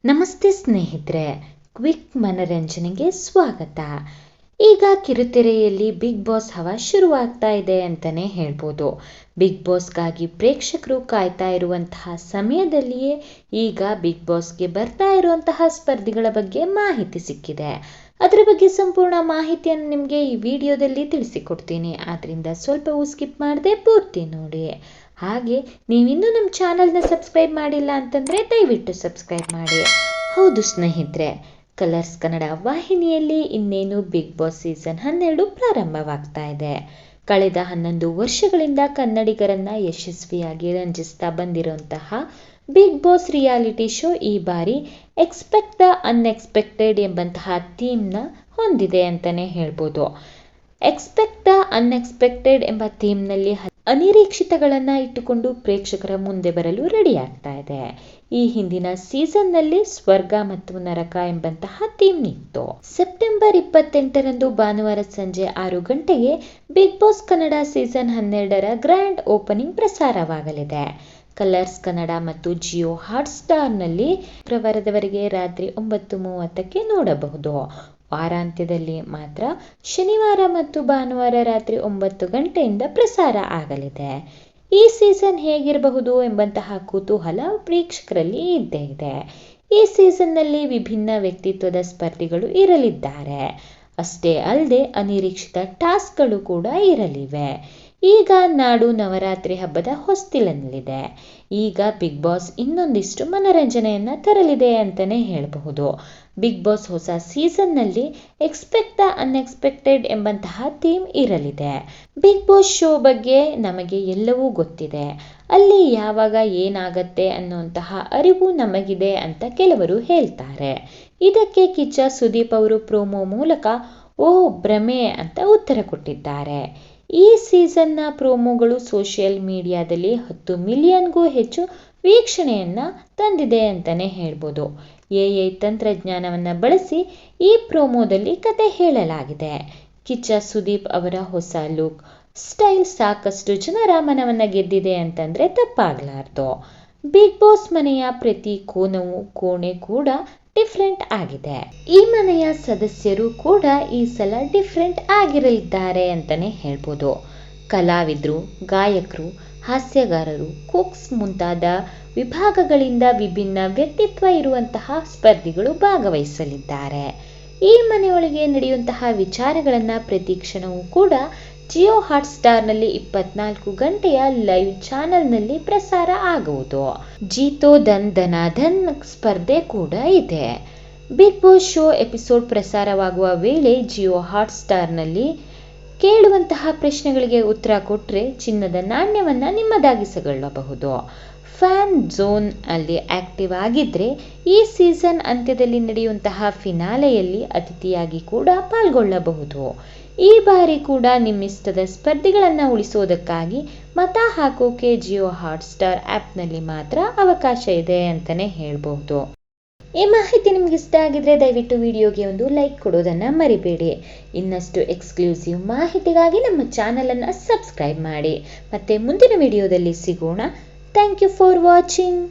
ನಮಸ್ತೆ ಸ್ನೇಹಿತರೆ, ಕ್ವಿಕ್ ಮನರಂಜನೆಗೆ ಸ್ವಾಗತ. ಈಗ ಕಿರುತೆರೆಯಲ್ಲಿ ಬಿಗ್ ಬಾಸ್ ಹವಾ ಶುರುವಾಗ್ತಾ ಇದೆ ಅಂತಾನೆ ಹೇಳ್ಬೋದು. ಬಿಗ್ ಬಾಸ್ಗಾಗಿ ಪ್ರೇಕ್ಷಕರು ಕಾಯ್ತಾ ಇರುವಂತಹ ಸಮಯದಲ್ಲಿಯೇ ಈಗ ಬಿಗ್ ಬಾಸ್ಗೆ ಬರ್ತಾ ಇರುವಂತಹ ಸ್ಪರ್ಧಿಗಳ ಬಗ್ಗೆ ಮಾಹಿತಿ ಸಿಕ್ಕಿದೆ. ಅದರ ಬಗ್ಗೆ ಸಂಪೂರ್ಣ ಮಾಹಿತಿಯನ್ನು ನಿಮಗೆ ಈ ವಿಡಿಯೋದಲ್ಲಿ ತಿಳಿಸಿಕೊಡ್ತೀನಿ. ಆದ್ರಿಂದ ಸ್ವಲ್ಪವೂ ಸ್ಕಿಪ್ ಮಾಡದೆ ಪೂರ್ತಿ ನೋಡಿ. ಹಾಗೆ ನೀವಿನ್ನೂ ನಮ್ಮ ಚಾನಲ್ನ ಸಬ್ಸ್ಕ್ರೈಬ್ ಮಾಡಿಲ್ಲ ಅಂತಂದರೆ ದಯವಿಟ್ಟು ಸಬ್ಸ್ಕ್ರೈಬ್ ಮಾಡಿ. ಹೌದು ಸ್ನೇಹಿತರೆ, ಕಲರ್ಸ್ ಕನ್ನಡ ವಾಹಿನಿಯಲ್ಲಿ ಇನ್ನೇನು ಬಿಗ್ ಬಾಸ್ ಸೀಸನ್ 12 ಪ್ರಾರಂಭವಾಗ್ತಾ ಇದೆ. ಕಳೆದ 11 ವರ್ಷಗಳಿಂದ ಕನ್ನಡಿಗರನ್ನ ಯಶಸ್ವಿಯಾಗಿ ರಂಜಿಸ್ತಾ ಬಂದಿರುವಂತಹ ಬಿಗ್ ಬಾಸ್ ರಿಯಾಲಿಟಿ ಶೋ ಈ ಬಾರಿ ಎಕ್ಸ್ಪೆಕ್ಟ್ ದ ಅನ್ಎಕ್ಸ್ಪೆಕ್ಟೆಡ್ ಎಂಬಂತಹ ಥೀಮ್ನ ಹೊಂದಿದೆ ಅಂತಾನೆ ಹೇಳ್ಬೋದು. ಎಕ್ಸ್ಪೆಕ್ಟ್ ದ ಅನ್ಎಕ್ಸ್ಪೆಕ್ಟೆಡ್ ಎಂಬ ಥೀಮ್ನಲ್ಲಿ ಅನಿರೀಕ್ಷಿತಗಳನ್ನ ಇಟ್ಟುಕೊಂಡು ಪ್ರೇಕ್ಷಕರ ಮುಂದೆ ಬರಲು ರೆಡಿ ಆಗ್ತಾ ಇದೆ. ಈ ಹಿಂದಿನ ಸೀಸನ್ನಲ್ಲಿ ಸ್ವರ್ಗ ಮತ್ತು ನರಕ ಎಂಬಂತಹ ಥೀಮ್ ಇತ್ತು. ಸೆಪ್ಟೆಂಬರ್ 28ರಂದು ಭಾನುವಾರ ಸಂಜೆ 6 ಗಂಟೆಗೆ ಬಿಗ್ ಬಾಸ್ ಕನ್ನಡ ಸೀಸನ್ 12ರ ಗ್ರ್ಯಾಂಡ್ ಓಪನಿಂಗ್ ಪ್ರಸಾರವಾಗಲಿದೆ. ಕಲರ್ಸ್ ಕನ್ನಡ ಮತ್ತು ಜಿಯೋ ಹಾಟ್ಸ್ಟಾರ್ನಲ್ಲಿ ಶುಕ್ರವಾರದವರೆಗೆ ರಾತ್ರಿ 9:30ಕ್ಕೆ ನೋಡಬಹುದು. ವಾರಾಂತ್ಯದಲ್ಲಿ ಮಾತ್ರ ಶನಿವಾರ ಮತ್ತು ಭಾನುವಾರ ರಾತ್ರಿ 9 ಗಂಟೆಯಿಂದ ಪ್ರಸಾರ ಆಗಲಿದೆ. ಈ ಸೀಸನ್ ಹೇಗಿರಬಹುದು ಎಂಬಂತಹ ಕುತೂಹಲ ಪ್ರೇಕ್ಷಕರಲ್ಲಿ ಇದ್ದೇ ಇದೆ. ಈ ಸೀಸನ್ನಲ್ಲಿ ವಿಭಿನ್ನ ವ್ಯಕ್ತಿತ್ವದ ಸ್ಪರ್ಧಿಗಳು ಇರಲಿದ್ದಾರೆ. ಅಷ್ಟೇ ಅಲ್ಲದೆ ಅನಿರೀಕ್ಷಿತ ಟಾಸ್ಕ್ಗಳು ಕೂಡ ಇರಲಿವೆ. ಈಗ ನಾಡು ನವರಾತ್ರಿ ಹಬ್ಬದ ಹೊಸ್ತಿಲಲ್ಲಿದೆ. ಈಗ ಬಿಗ್ ಬಾಸ್ ಇನ್ನೊಂದಿಷ್ಟು ಮನರಂಜನೆಯನ್ನ ತರಲಿದೆ ಅಂತಾನೆ ಹೇಳಬಹುದು. ಬಿಗ್ ಬಾಸ್ ಹೊಸ ಸೀಸನ್ನಲ್ಲಿ ಎಕ್ಸ್ಪೆಕ್ಟ್ ದ ಅನ್ಎಕ್ಸ್ಪೆಕ್ಟೆಡ್ ಎಂಬಂತಹ ಥೀಮ್ ಇರಲಿದೆ. ಬಿಗ್ ಬಾಸ್ ಶೋ ಬಗ್ಗೆ ನಮಗೆ ಎಲ್ಲವೂ ಗೊತ್ತಿದೆ. ಅಲ್ಲಿ ಯಾವಾಗ ಏನಾಗತ್ತೆ ಅನ್ನುವಂತಹ ಅರಿವು ನಮಗಿದೆ ಅಂತ ಕೆಲವರು ಹೇಳ್ತಾರೆ. ಇದಕ್ಕೆ ಕಿಚ್ಚ ಸುದೀಪ್ ಅವರು ಪ್ರೋಮೋ ಮೂಲಕ ಓ ಭ್ರಮೆ ಅಂತ ಉತ್ತರ ಕೊಟ್ಟಿದ್ದಾರೆ. ಈ ಸೀಸನ್ನ ಪ್ರೋಮೋಗಳು ಸೋಷಿಯಲ್ ಮೀಡಿಯಾದಲ್ಲಿ 10 ಮಿಲಿಯನ್ಗೂ ಹೆಚ್ಚು ವೀಕ್ಷಣೆಯನ್ನ ತಂದಿದೆ ಅಂತಾನೆ ಹೇಳ್ಬೋದು. ಎಐ ತಂತ್ರಜ್ಞಾನವನ್ನ ಬಳಸಿ ಈ ಪ್ರೋಮೋದಲ್ಲಿ ಕತೆ ಹೇಳಲಾಗಿದೆ. ಕಿಚ್ಚ ಸುದೀಪ್ ಅವರ ಹೊಸ ಲುಕ್, ಸ್ಟೈಲ್ ಸಾಕಷ್ಟು ಜನರ ಮನವನ್ನ ಗೆದ್ದಿದೆ ಅಂತಂದ್ರೆ ತಪ್ಪಾಗ್ಲಾರ್ದು. ಬಿಗ್ ಬಾಸ್ ಮನೆಯ ಪ್ರತಿ ಕೋಣೆ ಕೂಡ ಡಿಫ್ರೆಂಟ್ ಆಗಿದೆ. ಈ ಮನೆಯ ಸದಸ್ಯರು ಕೂಡ ಈ ಸಲ ಡಿಫ್ರೆಂಟ್ ಆಗಿರಲಿದ್ದಾರೆ ಅಂತಾನೆ ಹೇಳ್ಬೋದು. ಕಲಾವಿದರು, ಗಾಯಕರು, ಹಾಸ್ಯಗಾರರು, ಕುಕ್ಸ್ ಮುಂತಾದ ವಿಭಾಗಗಳಿಂದ ವಿಭಿನ್ನ ವ್ಯಕ್ತಿತ್ವ ಇರುವಂತಹ ಸ್ಪರ್ಧಿಗಳು ಭಾಗವಹಿಸಲಿದ್ದಾರೆ. ಈ ಮನೆಯೊಳಗೆ ನಡೆಯುವಂತಹ ವಿಚಾರಗಳನ್ನ ಪ್ರತಿ ಕ್ಷಣವೂ ಕೂಡ ಜಿಯೋ ಹಾಟ್ಸ್ಟಾರ್ನಲ್ಲಿ 24 ಗಂಟೆಯ ಲೈವ್ ಚಾನೆಲ್ನಲ್ಲಿ ಪ್ರಸಾರ ಆಗುವುದು. ಜೀತೋ ಧನ್ ಧನಾಧನ್ ಸ್ಪರ್ಧೆ ಕೂಡ ಇದೆ. ಬಿಗ್ ಬಾಸ್ ಶೋ ಎಪಿಸೋಡ್ ಪ್ರಸಾರವಾಗುವ ವೇಳೆ ಜಿಯೋ ಹಾಟ್ಸ್ಟಾರ್ನಲ್ಲಿ ಕೇಳುವಂತಹ ಪ್ರಶ್ನೆಗಳಿಗೆ ಉತ್ತರ ಕೊಟ್ಟರೆ ಚಿನ್ನದ ನಾಣ್ಯವನ್ನ ನಿಮ್ಮದಾಗಿಸಿಕೊಳ್ಳಬಹುದು. ಫ್ಯಾನ್ ಝೋನ್ ಅಲ್ಲಿ ಆಕ್ಟಿವ್ ಆಗಿದ್ರೆ ಈ ಸೀಸನ್ ಅಂತ್ಯದಲ್ಲಿ ನಡೆಯುವಂತಹ ಫಿನಾಲೆಯಲ್ಲಿ ಅತಿಥಿಯಾಗಿ ಕೂಡ ಪಾಲ್ಗೊಳ್ಳಬಹುದು. ಈ ಬಾರಿ ಕೂಡ ನಿಮ್ಮಿಷ್ಟದ ಸ್ಪರ್ಧಿಗಳನ್ನ ಉಳಿಸೋದಕ್ಕಾಗಿ ಮತ ಹಾಕೋಕೆ ಜಿಯೋ ಹಾಟ್ಸ್ಟಾರ್ ಆ್ಯಪ್ನಲ್ಲಿ ಮಾತ್ರ ಅವಕಾಶ ಇದೆ ಅಂತಾನೆ ಹೇಳ್ಬಹುದು. ಈ ಮಾಹಿತಿ ನಿಮ್ಗೆ ಇಷ್ಟ ಆಗಿದ್ರೆ ದಯವಿಟ್ಟು ವಿಡಿಯೋಗೆ ಒಂದು ಲೈಕ್ ಕೊಡೋದನ್ನ ಮರಿಬೇಡಿ. ಇನ್ನಷ್ಟು ಎಕ್ಸ್ಕ್ಲೂಸಿವ್ ಮಾಹಿತಿಗಾಗಿ ನಮ್ಮ ಚಾನಲ್ ಅನ್ನ ಸಬ್ಸ್ಕ್ರೈಬ್ ಮಾಡಿ. ಮತ್ತೆ ಮುಂದಿನ ವಿಡಿಯೋದಲ್ಲಿ ಸಿಗೋಣ. Thank you for watching.